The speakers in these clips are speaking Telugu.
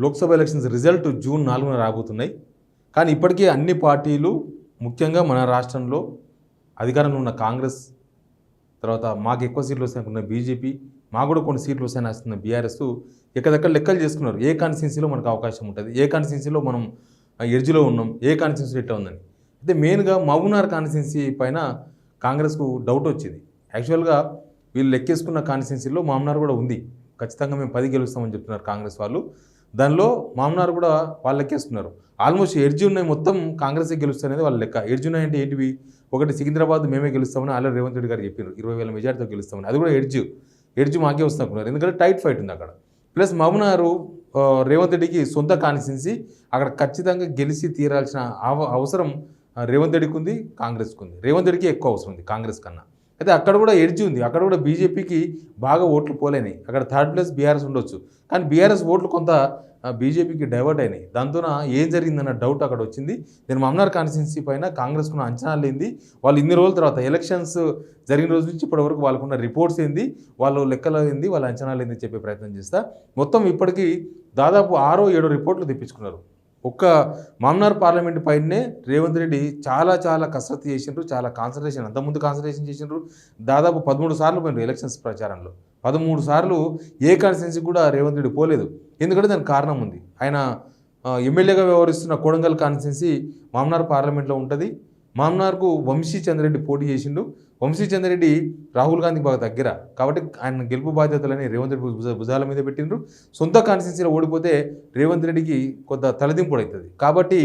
లోక్సభ ఎలక్షన్స్ రిజల్ట్ జూన్ 4న రాబోతున్నాయి. కానీ ఇప్పటికే అన్ని పార్టీలు ముఖ్యంగా మన రాష్ట్రంలో అధికారంలో ఉన్న కాంగ్రెస్, తర్వాత మాకు ఎక్కువ సీట్లు వస్తాయనుకున్న బీజేపీ, మాకు కూడా కొన్ని సీట్లు వస్తాయని వస్తున్న బీఆర్ఎస్ ఎక్కడెక్కడ లెక్కలు చేసుకున్నారు. ఏ కాన్స్టిట్యున్సీలో మనకు అవకాశం ఉంటుంది, ఏ కాన్స్టిట్యున్సీలో మనం ఎడ్జ్లో ఉన్నాం, ఏ కాన్స్టిట్యున్సీ ఎట్లా ఉందని. అయితే మెయిన్గా మహబూబ్నగర్ కాన్స్టిట్యున్సీ పైన కాంగ్రెస్కు డౌట్ వచ్చింది. యాక్చువల్గా వీళ్ళు లెక్కేసుకున్న కాన్స్టిట్యున్సీలో మహబూబ్నగర్ కూడా ఉంది. ఖచ్చితంగా మేము 10 గెలుస్తామని చెప్తున్నారు కాంగ్రెస్ వాళ్ళు. దానిలో మహబూబ్నగర్ కూడా వాళ్ళు లెక్కేసుకున్నారు. ఆల్మోస్ట్ ఎడ్జ్ ఉన్నాయి, మొత్తం కాంగ్రెసే గెలుస్తారనేది వాళ్ళ లెక్క. ఎడ్జ్ ఉన్నాయి అంటే ఏంటివి? ఒకటి సికింద్రాబాద్ మేమే గెలుస్తామని ఆల్రెడీ రేవంత్ రెడ్డి గారు చెప్పారు, 20,000 మెజార్టీతో గెలుస్తామని. అది కూడా ఎడ్జ్ మాకే వస్తున్నారు, ఎందుకంటే టైట్ ఫైట్ ఉంది అక్కడ. ప్లస్ మహబూబ్నగర్ రేవంత్ రెడ్డికి సొంత కాన్స్టిట్యున్సీ, అక్కడ ఖచ్చితంగా గెలిచి తీరాల్సిన అవసరం రేవంత్ రెడ్డికి ఉంది, కాంగ్రెస్కి ఉంది. రేవంత్ రెడ్డికి ఎక్కువ అవసరం ఉంది కాంగ్రెస్ కన్నా. అయితే అక్కడ కూడా ఎడ్జ్ ఉంది, అక్కడ కూడా బీజేపీకి బాగా ఓట్లు పోలేనాయి. అక్కడ థర్డ్ ప్లేస్ బీఆర్ఎస్ ఉండొచ్చు, కానీ బీఆర్ఎస్ ఓట్లు కొంత బీజేపీకి డైవర్ట్ అయినాయి. దాంతో ఏం జరిగిందన్న డౌట్ అక్కడ వచ్చింది. నేను మహబూబ్నగర్ కాన్స్టిట్యున్సీ పైన కాంగ్రెస్కున్న అంచనాలు ఏంది, వాళ్ళు ఇన్ని రోజుల తర్వాత ఎలక్షన్స్ జరిగిన రోజు నుంచి ఇప్పటివరకు వాళ్ళకున్న రిపోర్ట్స్ ఏంది, వాళ్ళు లెక్కలు ఏంది, వాళ్ళ అంచనాలు ఏంది చెప్పే ప్రయత్నం చేస్తా. మొత్తం ఇప్పటికీ దాదాపు 6-7 రిపోర్ట్లు తెప్పించుకున్నారు. ఒక్క మహబూబ్నగర్ పార్లమెంటు పైనే రేవంత్ రెడ్డి చాలా కసరత్తు చేసిండ్రు, చాలా కాన్సన్ట్రేషన్, అంతకుముందు కాన్సన్ట్రేషన్ చేసిండ్రు. దాదాపు 13 సార్లు పోయినారు ఎలక్షన్స్ ప్రచారంలో. 13 సార్లు ఏ కాన్స్టిట్యున్సీ కూడా రేవంత్ రెడ్డి పోలేదు. ఎందుకంటే దానికి కారణం ఉంది. ఆయన ఎమ్మెల్యేగా వ్యవహరిస్తున్న కొడంగల్ కాన్స్టిట్యున్సీ మహబూబ్నగర్ పార్లమెంట్లో ఉంటుంది. మహబూబ్నగర్కు వంశీ చంద్రెడ్డి పోటీ చేసిండు. వంశీ చంద్రెడ్డి రాహుల్ గాంధీ బాగా దగ్గర కాబట్టి ఆయన గెలుపు బాధ్యతలని రేవంత్ రెడ్డి భుజాల మీద పెట్టిండ్రు. సొంత కాన్స్టిట్యున్సీలో ఓడిపోతే రేవంత్ రెడ్డికి కొంత తలదింపుడు అవుతుంది కాబట్టి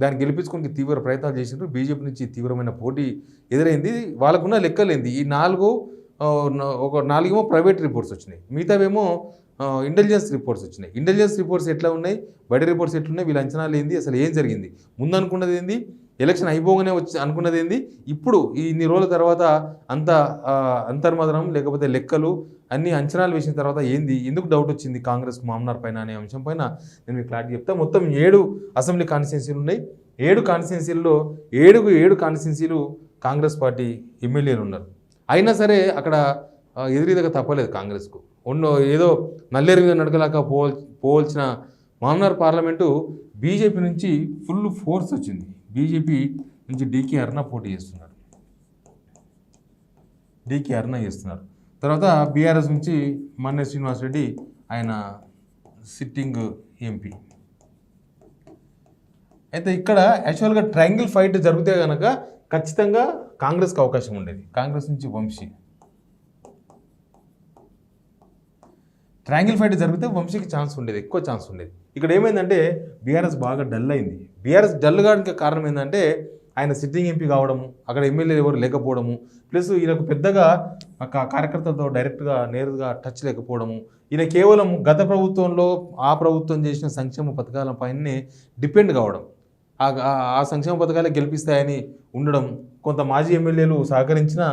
దాన్ని గెలిపించుకోవడానికి తీవ్ర ప్రయత్నాలు చేసిండ్రు. బీజేపీ నుంచి తీవ్రమైన పోటీ ఎదురైంది. వాళ్ళకున్న లెక్కలేంది, ఈ 4 ప్రైవేట్ రిపోర్ట్స్ వచ్చినాయి, మిగతావేమో ఇంటెలిజెన్స్ రిపోర్ట్స్ వచ్చినాయి. ఇంటెలిజెన్స్ రిపోర్ట్స్ ఎట్లా ఉన్నాయి, బయట రిపోర్ట్స్ ఎట్లున్నాయి, వీళ్ళ అంచనాలు ఏంది, అసలు ఏం జరిగింది, ముందు అనుకున్నది ఏంది, ఎలక్షన్ అయిపోగానే వచ్చి అనుకున్నది ఏంది, ఇప్పుడు ఇన్ని రోజుల తర్వాత అంత అంతర్మదనం లేకపోతే లెక్కలు అన్ని అంచనాలు వేసిన తర్వాత ఏంది, ఎందుకు డౌట్ వచ్చింది కాంగ్రెస్ మహబూబ్నగర్ పైన అనే అంశం పైన నేను మీకు క్లారిటీ చెప్తా. మొత్తం 7 అసెంబ్లీ కాన్స్టిట్యున్సీలు ఉన్నాయి. 7 కాన్స్టిట్యున్సీల్లో 7 కాన్స్టిట్యున్సీలు కాంగ్రెస్ పార్టీ ఎమ్మెల్యేలు ఉన్నారు. అయినా సరే అక్కడ ఎదురీదగా తప్పలేదు కాంగ్రెస్కు. ఏదో నల్లేరు మీద నడకలాగా పోవాల్సిన మహబూబ్నగర్ పార్లమెంటు బీజేపీ నుంచి ఫుల్ ఫోర్స్ వచ్చింది. బీజేపీ నుంచి డీకే అరుణ పోటీ చేస్తున్నారు, తర్వాత బీఆర్ఎస్ నుంచి మన్నె శ్రీనివాసరెడ్డి, ఆయన సిట్టింగ్ ఎంపీ. అయితే ఇక్కడ యాక్చువల్గా ట్రయాంగిల్ ఫైట్ జరిగితే కనుక ఖచ్చితంగా కాంగ్రెస్కి అవకాశం ఉండేది. కాంగ్రెస్ నుంచి వంశీ, ట్రయాంగిల్ ఫైట్ జరిగితే వంశీకి ఛాన్స్ ఉండేది, ఎక్కువ ఛాన్స్ ఉండేది. ఇక్కడ ఏమైందంటే బీఆర్ఎస్ బాగా డల్ అయింది. బీఆర్ఎస్ డల్ కావడానికి కారణం ఏంటంటే ఆయన సిట్టింగ్ ఎంపీ కావడము, అక్కడ ఎమ్మెల్యేలు ఎవరు లేకపోవడము, ప్లస్ ఈయనకు పెద్దగా కార్యకర్తలతో డైరెక్ట్గా నేరుగా టచ్ లేకపోవడము, ఈయన కేవలం గత ప్రభుత్వంలో ఆ ప్రభుత్వం చేసిన సంక్షేమ పథకాలపైనే డిపెండ్ కావడం, ఆ సంక్షేమ పథకాలే గెలిపిస్తాయని ఉండడం, కొంత మాజీ ఎమ్మెల్యేలు సహకరించిన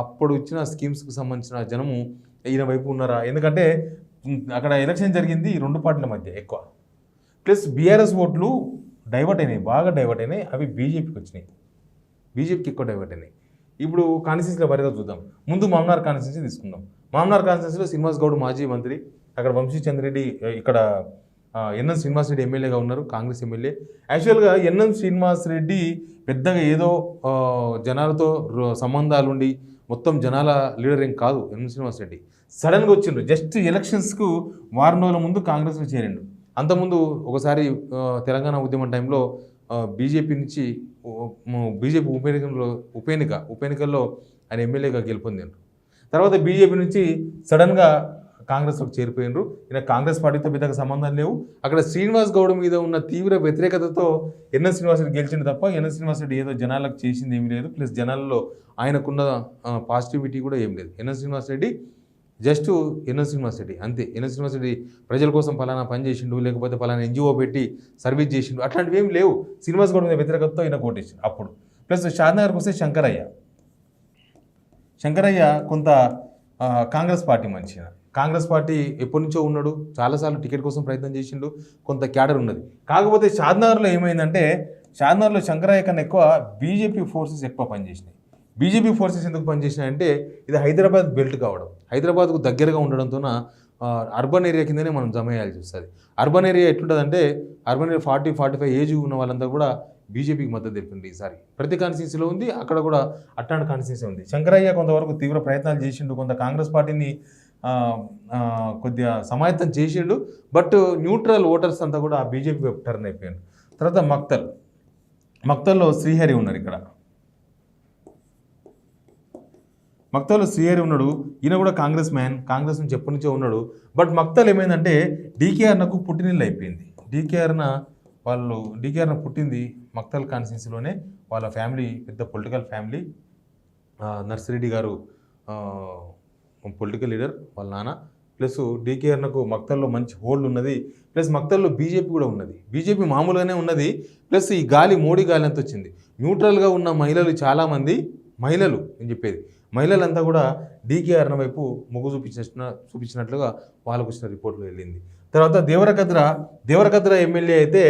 అప్పుడు ఇచ్చిన స్కీమ్స్కి సంబంధించిన జనము ఈయన వైపు ఉన్నారా, ఎందుకంటే అక్కడ ఎలక్షన్ జరిగింది 2 పార్టీల మధ్య ఎక్కువ, ప్లస్ బీఆర్ఎస్ ఓట్లు డైవర్ట్ అయినాయి, బాగా డైవర్ట్ అయినాయి. అవి బీజేపీకి వచ్చినాయి, బీజేపీకి ఎక్కువ డైవర్ట్ అయినాయి. ఇప్పుడు కాన్స్టిట్యున్సీలో వరిగా చూద్దాం. ముందు మహబూబ్నగర్ కాన్స్టిట్యున్సీ తీసుకుందాం. మహబూబ్నగర్ కాన్స్టిట్యున్సీలో శ్రీనివాస్ గౌడ్ మాజీ మంత్రి, అక్కడ వంశీ చంద్రెడ్డి, ఇక్కడ ఎన్ఎన్ శ్రీనివాసరెడ్డి ఎమ్మెల్యేగా ఉన్నారు, కాంగ్రెస్ ఎమ్మెల్యే. యాక్చువల్గా ఎన్ఎన్ శ్రీనివాసరెడ్డి పెద్దగా ఏదో జనాలతో సంబంధాలుండి మొత్తం జనాల లీడర్ ఏం కాదు. ఎన్ఎన్ శ్రీనివాసరెడ్డి సడన్గా వచ్చిండ్రు, జస్ట్ ఎలక్షన్స్కు వారం రోజుల ముందు కాంగ్రెస్లో చేరిండు. అంతకుముందు ఒకసారి తెలంగాణ ఉద్యమం టైంలో బీజేపీ నుంచి బీజేపీ ఉప ఎన్నికల్లో ఆయన ఎమ్మెల్యేగా గెలుపొందిండ్రు. తర్వాత బీజేపీ నుంచి సడన్గా కాంగ్రెస్లోకి చేరిపోయినరు. ఈయన కాంగ్రెస్ పార్టీతో పెద్దగా సంబంధాలు లేవు. అక్కడ శ్రీనివాస్ గౌడ్ మీద ఉన్న తీవ్ర వ్యతిరేకతతో ఎన్ఎన్ శ్రీనివాసరెడ్డి గెలిచిండు తప్ప ఎన్ఎన్ శ్రీనివాసరెడ్డి ఏదో జనాలకు చేసింది ఏమీ లేదు, ప్లస్ జనాల్లో ఆయనకున్న పాజిటివిటీ కూడా ఏం లేదు. NN Srinivasa Reddy just NN Srinivasa Reddy అంతే. ఎన్ఎన్ శ్రీనివాసరెడ్డి ప్రజల కోసం ఫలానా పని చేసిండు, లేకపోతే ఫలానా ఎన్జిఓ పెట్టి సర్వీస్ చేసిండు, అట్లాంటివి ఏమి లేవు. శ్రీనివాస్ గౌడ్ మీద వ్యతిరేకతతో ఈయన కోటేసిండు అప్పుడు. ప్లస్ షాద్నగర్కి వస్తే శంకరయ్య కొంత కాంగ్రెస్ పార్టీ మనిషి. కాంగ్రెస్ పార్టీ ఎప్పటి నుంచో ఉన్నాడు, చాలాసార్లు టికెట్ కోసం ప్రయత్నం చేసిండు, కొంత క్యాడర్ ఉన్నది. కాకపోతే షాద్నగర్లో ఏమైందంటే షాద్నగర్లో శంకరయ్య కన్నా ఎక్కువ బీజేపీ ఫోర్సెస్ ఎక్కువ పనిచేసినాయి. బీజేపీ ఫోర్సెస్ ఎందుకు పనిచేసినాయంటే ఇది హైదరాబాద్ బెల్ట్ కావడం, హైదరాబాద్కు దగ్గరగా ఉండడంతో అర్బన్ ఏరియా కిందనే మనం జమ చేయాల్సి వస్తుంది. అర్బన్ ఏరియా ఎట్లుంటుందంటే అర్బన్ ఏరియా 40-45 ఏజ్ ఉన్న వాళ్ళంతా కూడా బీజేపీకి మద్దతు తెలిపింది. ఈసారి ప్రతి కాన్స్టిట్యూన్సీలో ఉంది, అక్కడ కూడా అట్లాంటి కాన్స్టిట్యూన్సీ ఉంది. శంకరయ్య కొంతవరకు తీవ్ర ప్రయత్నాలు చేసిండు, కొంత కాంగ్రెస్ పార్టీని కొద్దిగా సమాయత్తం చేసిండు. బట్ న్యూట్రల్ ఓటర్స్ అంతా కూడా బీజేపీ వైపు టర్న్ అయిపోయారు. తర్వాత మక్తల్లో శ్రీహరి ఉన్నారు. ఇక్కడ మక్తల్లో శ్రీహరి ఉన్నాడు. ఈయన కూడా కాంగ్రెస్ మ్యాన్, కాంగ్రెస్ నుంచి ఎప్పటి నుంచో ఉన్నాడు. బట్ మక్తల్ ఏమైందంటే డీకేఆర్నకు పుట్టినిల్లు అయిపోయింది. డీకేఆర్న పుట్టింది మక్తల్ కాన్స్టిట్యున్సీలోనే. వాళ్ళ ఫ్యామిలీ పెద్ద పొలిటికల్ ఫ్యామిలీ. నర్సిరెడ్డి గారు పొలిటికల్ లీడర్ వాళ్ళ నాన్న. ప్లస్ డీకేఆర్నకు మక్తల్లో మంచి హోల్డ్ ఉన్నది. ప్లస్ మక్తల్లో బీజేపీ కూడా ఉన్నది. బీజేపీ మామూలుగానే ఉన్నది. ప్లస్ ఈ గాలి మోడీ గాలి అంత వచ్చింది. న్యూట్రల్గా ఉన్న మహిళలు చాలామంది, మహిళలు నేను చెప్పేది మహిళలంతా కూడా డీకేఆర్న వైపు మొగ్గు చూపించినట్లుగా వాళ్ళకు వచ్చిన రిపోర్ట్లో వెళ్ళింది. తర్వాత దేవరకద్ర ఎమ్మెల్యే అయితే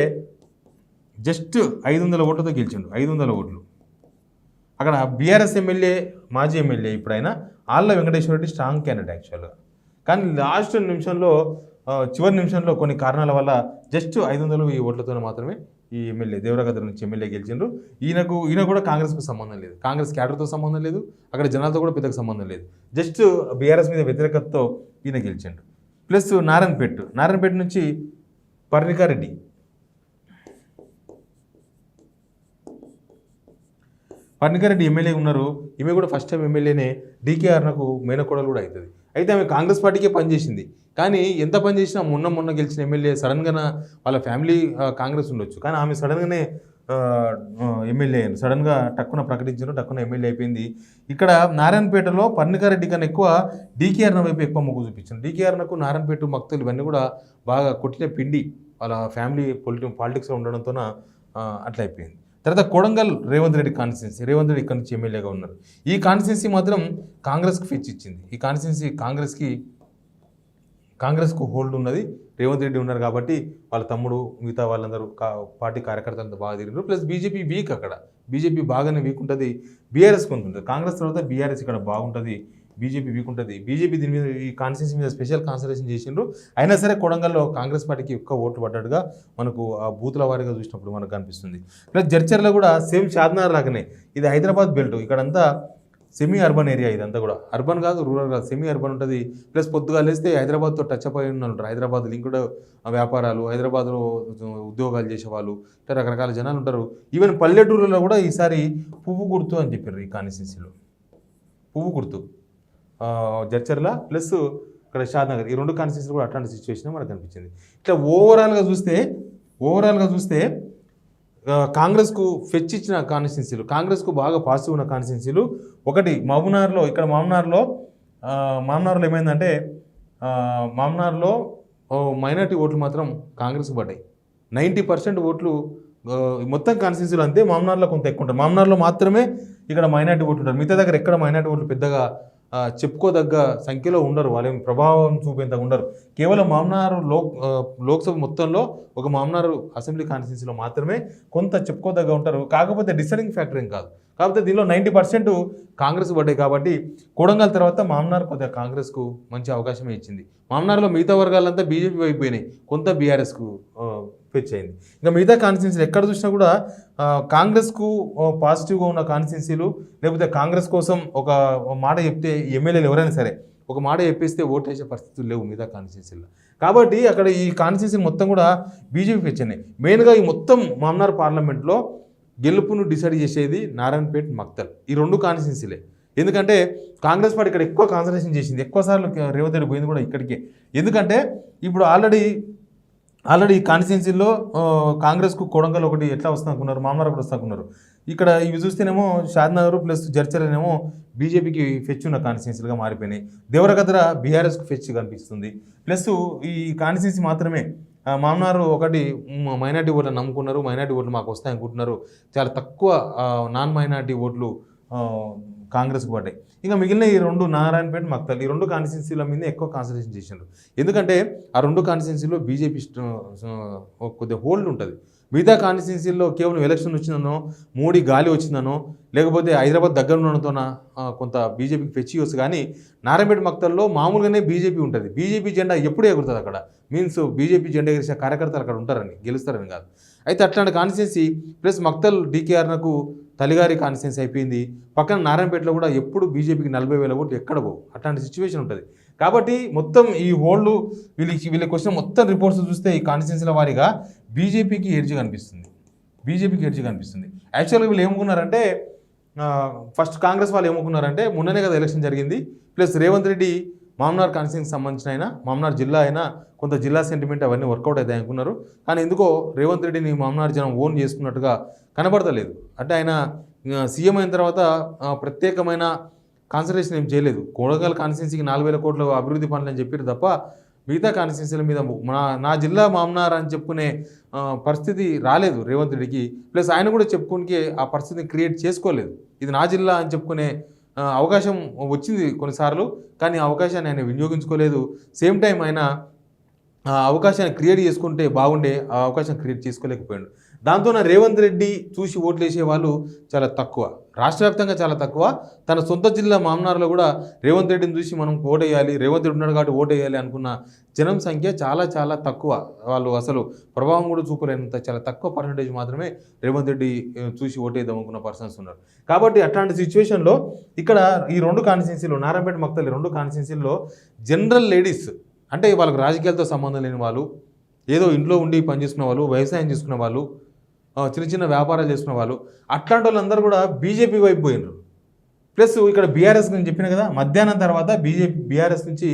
జస్ట్ 500 ఓట్లతో గెలిచిండు. 500 ఓట్లు. అక్కడ బీఆర్ఎస్ ఎమ్మెల్యే, మాజీ ఎమ్మెల్యే ఇప్పుడైనా ఆళ్ళ వెంకటేశ్వర రెడ్డి స్ట్రాంగ్ క్యాండిడేట్ యాక్చువల్గా. కానీ లాస్ట్ నిమిషంలో, చివరి నిమిషంలో కొన్ని కారణాల వల్ల జస్ట్ 500 ఓట్లతో మాత్రమే ఈ ఎమ్మెల్యే దేవరకద్ర నుంచి ఎమ్మెల్యే గెలిచిండ్రు. ఈయన కూడా కాంగ్రెస్కు సంబంధం లేదు, కాంగ్రెస్ క్యాడర్తో సంబంధం లేదు, అక్కడ జనాలతో కూడా పెద్దగా సంబంధం లేదు. జస్ట్ బీఆర్ఎస్ మీద వ్యతిరేకతతో ఈయన గెలిచిండు. ప్లస్ నారాయణపేట నుంచి పర్ణికారెడ్డి ఎమ్మెల్యే ఉన్నారు. ఈమె కూడా ఫస్ట్ టైం ఎమ్మెల్యేనే. డీకేఆర్నకు మేనకోడలు కూడా అవుతుంది. అయితే ఆమె కాంగ్రెస్ పార్టీకే పనిచేసింది. కానీ ఎంత పనిచేసినా మొన్న గెలిచిన ఎమ్మెల్యే సడన్గా వాళ్ళ ఫ్యామిలీ కాంగ్రెస్ ఉండొచ్చు, కానీ ఆమె సడన్గానే ఎమ్మెల్యే అయ్యారు. సడన్గా టక్కున ప్రకటించారు, టక్కున ఎమ్మెల్యే అయిపోయింది. ఇక్కడ నారాయణపేటలో పర్ణికారెడ్డి కన్నా ఎక్కువ డీకేఆర్న వైపు ఎక్కువ మొగ్గు చూపించారు. డీకేఆర్నకు నారాయణపేట మక్తులు ఇవన్నీ కూడా బాగా కొట్టిన పిండి వాళ్ళ ఫ్యామిలీ పాలిటిక్స్లో ఉండడంతో అట్లా అయిపోయింది. తర్వాత కొడంగల్ రేవంత్ రెడ్డి కాన్స్టిట్యున్సీ. రేవంత్ రెడ్డి ఇక్కడ నుంచి ఎమ్మెల్యేగా ఉన్నారు. ఈ కాన్స్టిట్యున్సీ మాత్రం కాంగ్రెస్కి ఫెచ్ ఇచ్చింది. ఈ కాన్స్టిట్యున్సీ కాంగ్రెస్కు హోల్డ్ ఉన్నది. రేవంత్ రెడ్డి ఉన్నారు కాబట్టి వాళ్ళ తమ్ముడు మిగతా వాళ్ళందరూ పార్టీ కార్యకర్తలంతా బాగా తిరిగారు. ప్లస్ బీజేపీ వీక్, అక్కడ బీజేపీ బాగానే వీక్ ఉంటుంది. బీఆర్ఎస్ కొంత ఉంటుంది. కాంగ్రెస్ తర్వాత బీఆర్ఎస్ ఇక్కడ బాగుంటుంది, బీజేపీ వీక్ ఉంటుంది. బీజేపీ దీని మీద, ఈ కాన్స్టిట్యున్సీ మీద స్పెషల్ కాన్సన్ట్రేషన్ చేసిండ్రు. అయినా సరే కొడంగల్లో కాంగ్రెస్ పార్టీకి ఎక్కువ ఓట్లు పడ్డట్టుగా మనకు ఆ బూతుల వారీగా చూసినప్పుడు మనకు కనిపిస్తుంది. ప్లస్ జడ్చర్లో కూడా సేమ్ షాద్నగర్ లాగానే ఇది హైదరాబాద్ బెల్ట్. ఇక్కడంతా సెమీ అర్బన్ ఏరియా, ఇదంతా కూడా అర్బన్ కాదు, రూరల్ కాదు, సెమీ అర్బన్ ఉంటుంది. ప్లస్ పొద్దుగా లేస్తే హైదరాబాద్తో టచ్ అప్ అయి ఉంటారు. హైదరాబాద్ లింక్డ్ వ్యాపారాలు, హైదరాబాద్లో ఉద్యోగాలు చేసేవాళ్ళు, ఇట్లా రకరకాల జనాలు ఉంటారు. ఈవెన్ పల్లెటూరులో కూడా ఈసారి పువ్వు గుర్తు అని చెప్పారు. ఈ కాన్స్టిట్యున్సీలో పువ్వు గుర్తు జడ్చర్ల ప్లస్ ఇక్కడ షాద్నగర్, ఈ 2 కాన్స్టిట్యున్సీలు కూడా అట్లాంటి సిచ్యువేషన్ మనకు కనిపించింది. ఇట్లా ఓవరాల్గా చూస్తే కాంగ్రెస్కు ఫెచ్ ఇచ్చిన కాన్స్టిట్యున్సీలు, కాంగ్రెస్కు బాగా పాజిటివ్ ఉన్న కాన్స్టిట్యున్సీలు ఒకటి మహబూబ్నగర్లో. ఇక్కడ మహబూబ్నగర్లో ఏమైందంటే మహబూబ్నగర్లో మైనార్టీ ఓట్లు మాత్రం కాంగ్రెస్కు పడ్డాయి. 90% ఓట్లు మొత్తం కాన్స్టిట్యున్సీలు అంతే. మహబూబ్నగర్లో కొంత ఎక్కువ ఉంటారు. మహబూబ్నగర్లో మాత్రమే ఇక్కడ మైనార్టీ ఓట్లు ఉంటారు. మిగతా దగ్గర ఎక్కడ మైనార్టీ ఓట్లు పెద్దగా చెప్పుకోదగ్గ సంఖ్యలో ఉండరు, వాళ్ళేం ప్రభావం చూపేంతగా ఉండరు. కేవలం మహబూబ్నగర్ లోక్సభ మొత్తంలో ఒక మహబూబ్నగర్ అసెంబ్లీ కాన్స్టిట్యున్సీలో మాత్రమే కొంత చెప్పుకోదగ్గ ఉంటారు. కాకపోతే డిసైడింగ్ ఫ్యాక్టర్ ఏం కాదు. కాకపోతే దీనిలో 90% కాంగ్రెస్ పడ్డాయి కాబట్టి కొడంగల్ తర్వాత మహబూబ్నగర్ కొద్దిగా కాంగ్రెస్కు మంచి అవకాశమే ఇచ్చింది. మహబూబ్నగర్లో మిగతా వర్గాలంతా బీజేపీ అయిపోయినాయి, కొంత బీఆర్ఎస్కు ఫెచ్ అయింది. ఇంకా మిగతా కాన్స్టిట్యున్సీలు ఎక్కడ చూసినా కూడా కాంగ్రెస్కు పాజిటివ్గా ఉన్న కాన్స్టిట్యున్సీలు, లేకపోతే కాంగ్రెస్ కోసం ఒక మాట చెప్తే ఎమ్మెల్యేలు ఎవరైనా సరే ఒక మాట చెప్పేస్తే ఓటు వేసే పరిస్థితులు లేవు మిగతా కాన్స్టిట్యున్సీలో. కాబట్టి అక్కడ ఈ కాన్స్టిట్యున్సీ మొత్తం కూడా బీజేపీ ఫెచ్ అయినాయి. మెయిన్గా ఈ మొత్తం మహబూబ్నగర్ పార్లమెంట్లో గెలుపును డిసైడ్ చేసేది నారాయణపేట, మక్తల్, ఈ 2 కాన్స్టిట్యున్సీలే. ఎందుకంటే కాంగ్రెస్ పార్టీ ఇక్కడ ఎక్కువ కాన్సన్ట్రేషన్ చేసింది. ఎక్కువసార్లు రేవంత్ రెడ్డి పోయింది కూడా ఇక్కడికే. ఎందుకంటే ఇప్పుడు ఆల్రెడీ ఈ కాన్స్టిట్యున్సీలో కాంగ్రెస్కు కొడంగల్ ఒకటి ఎట్లా వస్తున్నారు, మహబూబ్నగర్ కూడా వస్తున్నారు. ఇక్కడ ఇవి చూస్తేనేమో షాద్నగర్ ప్లస్ జడ్చర్నేమో బీజేపీకి ఫెచ్ ఉన్న కాన్స్టిట్యున్సీలుగా మారిపోయినాయి. దేవరకద్ర బీఆర్ఎస్కు ఫెచ్ కనిపిస్తుంది. ప్లస్ ఈ కాన్స్టిట్యున్సీ మాత్రమే మహబూబ్నగర్ ఒకటి మైనార్టీ ఓట్లు నమ్ముకున్నారు, మైనార్టీ ఓట్లు మాకు వస్తాయి అనుకుంటున్నారు. చాలా తక్కువ నాన్ మైనార్టీ ఓట్లు కాంగ్రెస్కు పడ్డాయి. ఇంకా మిగిలిన ఈ 2 నారాయణపేట, మక్తల్, ఈ 2 కాన్స్టిట్యున్సీల మీద ఎక్కువ కాన్సన్ట్రేషన్ చేసినారు. ఎందుకంటే ఆ 2 కాన్స్టిట్యున్సీలో బీజేపీ కొద్దిగా హోల్డ్ ఉంటుంది. మిగతా కాన్స్టిట్యున్సీల్లో కేవలం ఎలక్షన్ వచ్చిందనో మోడీ గాలి వచ్చిందనో లేకపోతే హైదరాబాద్ దగ్గర ఉండడంతోన కొంత బీజేపీకి ఫెచ్చియొచ్చు. కానీ నారాయణపేట మక్తల్లో మామూలుగానే బీజేపీ ఉంటుంది. బీజేపీ జెండా ఎప్పుడు ఎగురుతుంది అక్కడ, మీన్స్ బీజేపీ జెండా ఎగిరిసే కార్యకర్తలు అక్కడ ఉంటారని, గెలుస్తారని కాదు. అయితే అట్లాంటి కాన్స్టిట్యున్సీ ప్లస్ మక్తల్ డీకేఆర్నకు తలిగారి కాన్స్టిట్యున్సీ అయిపోయింది. పక్కన నారాయణపేటలో కూడా ఎప్పుడు బీజేపీకి 40,000 ఓట్లు ఎక్కడ పోవు, అట్లాంటి సిచ్యువేషన్ ఉంటుంది. కాబట్టి మొత్తం ఈ హోల్డ్ వీళ్ళకి వచ్చిన మొత్తం రిపోర్ట్స్ చూస్తే ఈ కాన్స్టిట్యున్సీల వారీగా బీజేపీకి ఎడ్జ్ కనిపిస్తుంది. యాక్చువల్గా వీళ్ళు ఏమనుకున్నారంటే ఫస్ట్ కాంగ్రెస్ వాళ్ళు ఏమనుకున్నారంటే మొన్ననే కదా ఎలక్షన్ జరిగింది, ప్లస్ రేవంత్ రెడ్డి మామ్నార్ కాన్స్టిట్యున్సీకి సంబంధించిన అయినా మామ్నార్ జిల్లా అయినా కొంత జిల్లా సెంటిమెంట్ అవన్నీ వర్కౌట్ అవుతాయి అనుకున్నారు. కానీ ఎందుకో రేవంత్ రెడ్డిని మామ్నార్ జనం ఓన్ చేసుకున్నట్టుగా కనబడతలేదు. అంటే ఆయన సీఎం అయిన తర్వాత ప్రత్యేకమైన కాన్సన్ట్రేషన్ ఏం చేయలేదు. కొడంగల్ కాన్స్టిట్యున్సీకి 4,000 కోట్ల అభివృద్ధి పనులు అని చెప్పారు తప్ప మిగతా కాన్స్టిట్యున్సీల మీద నా జిల్లా మామ్నార్ అని చెప్పుకునే పరిస్థితి రాలేదు రేవంత్ రెడ్డికి. ప్లస్ ఆయన కూడా చెప్పుకునే ఆ పరిస్థితిని క్రియేట్ చేసుకోలేదు. ఇది నా జిల్లా అని చెప్పుకునే అవకాశం వచ్చింది కొన్నిసార్లు, కానీ ఆ అవకాశాన్ని ఆయన వినియోగించుకోలేదు. సేమ్ టైం ఆయన ఆ అవకాశాన్ని క్రియేట్ చేసుకుంటే బాగుండే, ఆ అవకాశం క్రియేట్ చేసుకోలేకపోయాడు. దాంతో రేవంత్ రెడ్డి చూసి ఓట్లు వేసే వాళ్ళు చాలా తక్కువ, రాష్ట్ర వ్యాప్తంగా చాలా తక్కువ. తన సొంత జిల్లా మామ్నార్లో కూడా రేవంత్ రెడ్డిని చూసి మనం ఓటేయాలి, రేవంత్ రెడ్డి ఉన్నాడు కాబట్టి ఓటేయాలి అనుకున్న జనం సంఖ్య చాలా చాలా తక్కువ. వాళ్ళు అసలు ప్రభావం కూడా చూపలేనంత చాలా తక్కువ పర్సంటేజ్ మాత్రమే రేవంత్ రెడ్డి చూసి ఓటేద్దాం అనుకున్న పర్సన్స్ ఉన్నారు. కాబట్టి అట్లాంటి సిచ్యువేషన్లో ఇక్కడ ఈ 2 కాన్స్టిట్యున్సీలు, నారాయణపేట మక్తల్ 2 కాన్స్టిట్యున్సీల్లో జనరల్ లేడీస్, అంటే వాళ్ళకి రాజకీయాలతో సంబంధం లేని వాళ్ళు, ఏదో ఇంట్లో ఉండి పనిచేసుకున్న వాళ్ళు, వ్యవసాయం చేసుకున్న వాళ్ళు, చిన్న చిన్న వ్యాపారాలు చేసుకున్న వాళ్ళు, అట్లాంటి వాళ్ళందరూ కూడా బీజేపీ వైపు పోయినారు. ప్లస్ ఇక్కడ బీఆర్ఎస్ నేను చెప్పిన కదా, మధ్యాహ్నం తర్వాత బీఆర్ఎస్ నుంచి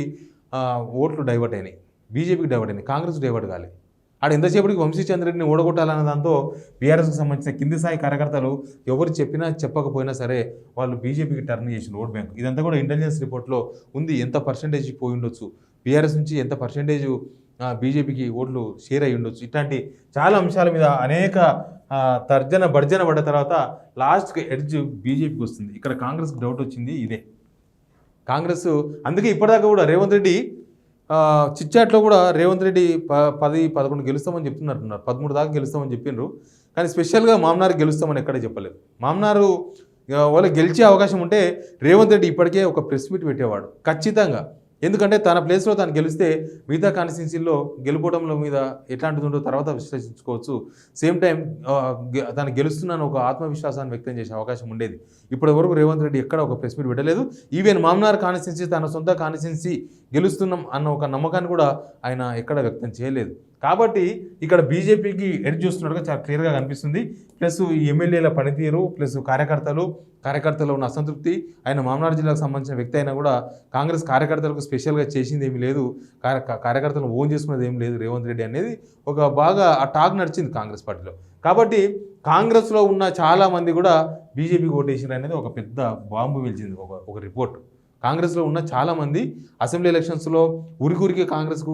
ఓట్లు డైవర్ట్ అయినాయి, బీజేపీకి డైవర్ట్ అయినాయి, కాంగ్రెస్ డైవర్ట్ కాలే. ఆడ ఎంతసేపటికి వంశీచంద్రెడ్డిని ఓడగొట్టాలన్న దాంతో బీఆర్ఎస్కి సంబంధించిన కింది స్థాయి కార్యకర్తలు ఎవరు చెప్పినా చెప్పకపోయినా సరే వాళ్ళు బీజేపీకి టర్న్ చేసిన ఓట్ బ్యాంక్. ఇదంతా కూడా ఇంటెలిజెన్స్ రిపోర్ట్లో ఉంది, ఎంత పర్సెంటేజ్ పోయి ఉండొచ్చు, బీఆర్ఎస్ నుంచి ఎంత పర్సెంటేజ్ బీజేపీకి ఓట్లు షేర్ అయ్యి ఉండొచ్చు. ఇట్లాంటి చాలా అంశాల మీద అనేక తర్జన భర్జన పడ్డ తర్వాత లాస్ట్కి ఎడ్జ్ బీజేపీకి వస్తుంది. ఇక్కడ కాంగ్రెస్కి డౌట్ వచ్చింది ఇదే. కాంగ్రెస్ అందుకే ఇప్పటిదాకా కూడా రేవంత్ రెడ్డి చిట్చాట్లో కూడా రేవంత్ రెడ్డి 10-11 గెలుస్తామని చెప్తున్నట్టున్నారు, 13 దాకా గెలుస్తామని చెప్పిండ్రు. కానీ స్పెషల్గా మామ్నార్ గెలుస్తామని ఎక్కడే చెప్పలేదు. మామ్నారు వాళ్ళు గెలిచే అవకాశం ఉంటే రేవంత్ రెడ్డి ఇప్పటికే ఒక ప్రెస్ మీట్ పెట్టేవాడు ఖచ్చితంగా. ఎందుకంటే తన ప్లేస్లో తను గెలిస్తే మిగతా కాన్స్టిట్యున్సీల్లో గెలుపోవడంలో మీద ఎట్లాంటిది ఉందో తర్వాత విశ్లేషించుకోవచ్చు. సేమ్ టైం తను గెలుస్తున్నాను ఒక ఆత్మవిశ్వాసాన్ని వ్యక్తం చేసే అవకాశం ఉండేది. ఇప్పటి వరకు రేవంత్ రెడ్డి ఎక్కడ ఒక ప్రెస్ మీట్ పెట్టలేదు. ఈవెన్ మామ్నార్ కాన్స్టిట్యున్సీ తన సొంత కాన్స్టిట్యున్సీ గెలుస్తున్నాం అన్న ఒక నమ్మకాన్ని కూడా ఆయన ఎక్కడ వ్యక్తం చేయలేదు. కాబట్టి ఇక్కడ బీజేపీకి ఎడ్జ్ చూస్తున్నట్టుగా చాలా క్లియర్గా కనిపిస్తుంది. ప్లస్ ఈ ఎమ్మెల్యేల పనితీరు ప్లస్ కార్యకర్తలు ఉన్న అసంతృప్తి, ఆయన మామ్నార్ జిల్లాకు సంబంధించిన వ్యక్తి అయినా కూడా కాంగ్రెస్ కార్యకర్తలకు స్పెషల్గా చేసింది ఏమీ లేదు, కార్యకర్తలను ఓన్ చేసుకున్నది ఏం లేదు రేవంత్ రెడ్డి అనేది ఒక బాగా ఆ టాక్ నడిచింది కాంగ్రెస్ పార్టీలో. కాబట్టి కాంగ్రెస్లో ఉన్న చాలామంది కూడా బీజేపీకి ఓటేసారు అనేది ఒక పెద్ద బాంబు పిలిచింది ఒక రిపోర్ట్. కాంగ్రెస్లో ఉన్న చాలామంది అసెంబ్లీ ఎలక్షన్స్లో ఉరికి కాంగ్రెస్కు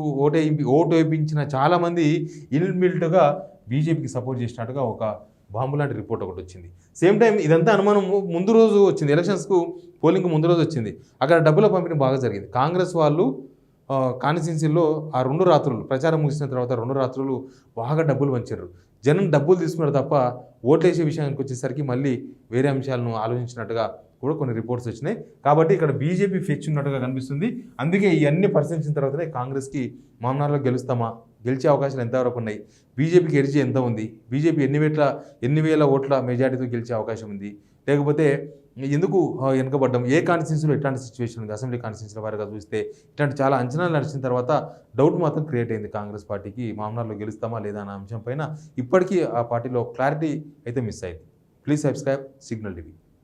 ఓటు వేయించిన చాలామంది ఇన్బిల్ట్గా బీజేపీకి సపోర్ట్ చేసినట్టుగా ఒక బాంబు లాంటి రిపోర్ట్ ఒకటి వచ్చింది. సేమ్ టైం ఇదంతా అనుమానం ముందు రోజు వచ్చింది, ఎలక్షన్స్కు పోలింగ్ ముందు రోజు వచ్చింది. అక్కడ డబ్బుల పంపిణీ బాగా జరిగింది. కాంగ్రెస్ వాళ్ళు కాన్స్టిట్యున్సీల్లో ఆ 2 రాత్రులు ప్రచారం ముగిసిన తర్వాత 2 రాత్రులు బాగా డబ్బులు పంచారు. జనం డబ్బులు తీసుకున్నారు తప్ప ఓట్లేసే విషయానికి వచ్చేసరికి మళ్ళీ వేరే అంశాలను ఆలోచించినట్టుగా కూడా కొన్ని రిపోర్ట్స్ వచ్చినాయి. కాబట్టి ఇక్కడ బీజేపీ ఫెచ్ ఉన్నట్టుగా కనిపిస్తుంది. అందుకే ఇవన్నీ పరిశీలించిన తర్వాతనే కాంగ్రెస్కి మామ్నార్లో గెలిచే అవకాశాలు ఎంతవరకు ఉన్నాయి, బీజేపీకి ఎడ్జ్ ఎంత ఉంది, బీజేపీ ఎన్ని వేల ఓట్ల మెజారిటీతో గెలిచే అవకాశం ఉంది, లేకపోతే ఎందుకు వెనుకబడ్డం, ఏ కాన్స్టిట్యున్సీలో ఎట్లాంటి సిచ్యువేషన్ ఉంది, అసెంబ్లీ కాన్స్టిట్యున్సీల వారిగా చూస్తే ఇట్లాంటి చాలా అంచనాలు నడిచిన తర్వాత డౌట్ మాత్రం క్రియేట్ అయింది కాంగ్రెస్ పార్టీకి మామ్నార్లో గెలుస్తామా లేదా అన్న అంశం పైన. ఇప్పటికీ ఆ పార్టీలో క్లారిటీ అయితే మిస్ అయింది. Please subscribe signal TV.